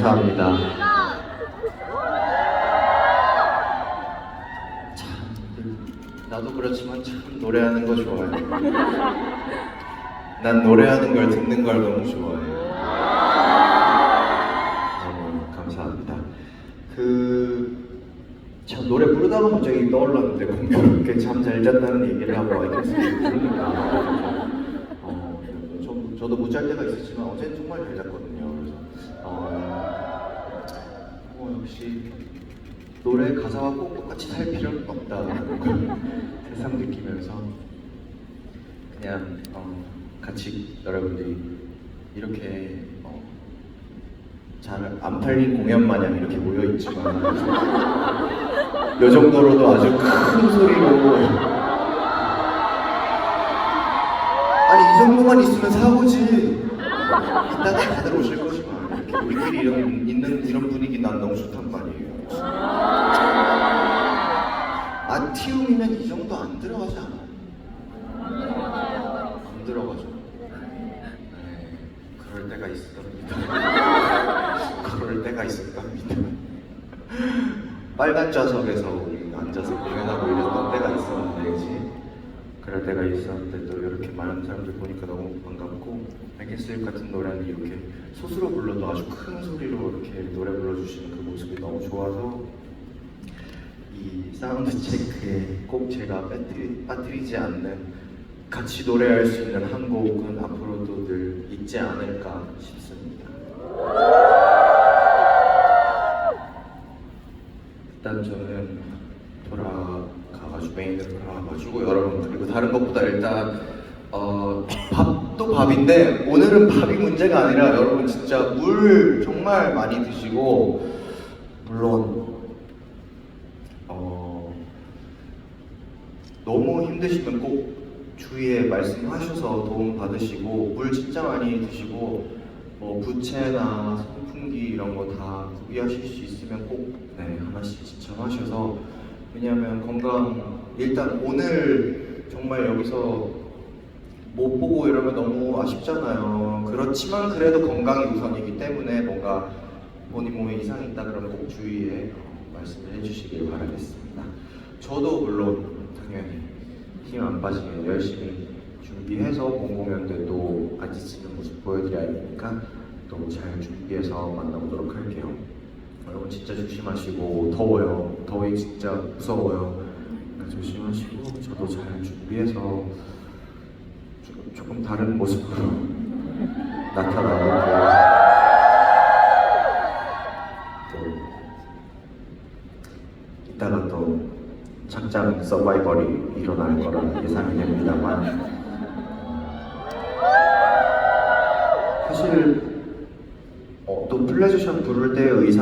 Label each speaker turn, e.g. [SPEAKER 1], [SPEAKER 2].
[SPEAKER 1] 감사합니다. 참, 나도 그렇지만 참 노래하는 거 좋아해. 난 노래하는 걸 듣는 걸 너무 좋아해. 너무 감사합니다. 참 노래 부르다가 갑자기 떠올랐는데 공교롭게 잠 잘 잤다는 얘기를 하고 와이캐스트를 부르니까 저도 못 잘 때가 있었지만 어제는 정말 잘 잤거든요. 그래서 역시 노래 가사와 꼭 똑같이 살 필요는 없다는 걸 새삼 느끼면서 그냥 같이 여러분들이 이렇게 잘 안 팔린 공연 마냥 이렇게 모여 있지만 이 정도로도 아주 큰 소리로 아니 이 정도만 있으면 사고지 이따가 다들 오실 거지만 이렇게 우리끼리 있는 이런 분위기 난 너무 좋단 말이에요. 아티움이면 이 정도 안 들어가지 않아요? 안 들어가죠. 네, 그럴 때가 있었답니다. 그럴 때가 있었답니다. 빨간 좌석에서 우리 앉아서 공연하고 이랬던 때가 있었는데 그럴 때가 있었는데 또 이렇게 많은 사람들 보니까 너무 반갑고 알겠을 같은 노래는 이렇게 스스로 불러도 아주 큰 소리로 이렇게 노래 불러주시는 그 모습이 너무 좋아서 이 사운드 체크에 꼭 제가 빠뜨리지 않는 같이 노래할 수 있는 한 곡은 앞으로도 늘 있지 않을까 싶습니다. 일단 저는 돌아가가지고 메인으로 돌아가가지고 여러분 그리고 다른 것보다 일단 밥도 밥인데 오늘은 밥이 문제가 아니라 여러분 진짜 물 정말 많이 드시고 물론 너무 힘드시면 꼭 주위에 말씀하셔서 도움 받으시고 물 진짜 많이 드시고 부채나 선풍기 이런 거 다 구비하실 수 있으면 꼭 하나씩 지참하셔서 왜냐하면 건강 일단 오늘 정말 여기서 못 보고 이러면 너무 아쉽잖아요. 그렇지만 그래도 건강이 우선이기 때문에 뭔가 본인 몸에 이상이 있다 그러면 꼭 주위에 말씀을 해주시길 바라겠습니다. 저도 물론 당연히 힘 안 빠지게 열심히 준비해서 본 공연 때도 안 지치는 모습 보여드려야 되니까 또 잘 준비해서 만나보도록 할게요. 여러분 진짜 조심하시고 더워요. 더위 진짜 무서워요. 조심하시고 저도 잘 준비해서 조금 다른 모습으로 나타나볼게요. 또 이따가 또 착장 서바이벌이 일어날 거라 예상이 됩니다만 사실 또 플레저샵 부를 때 의상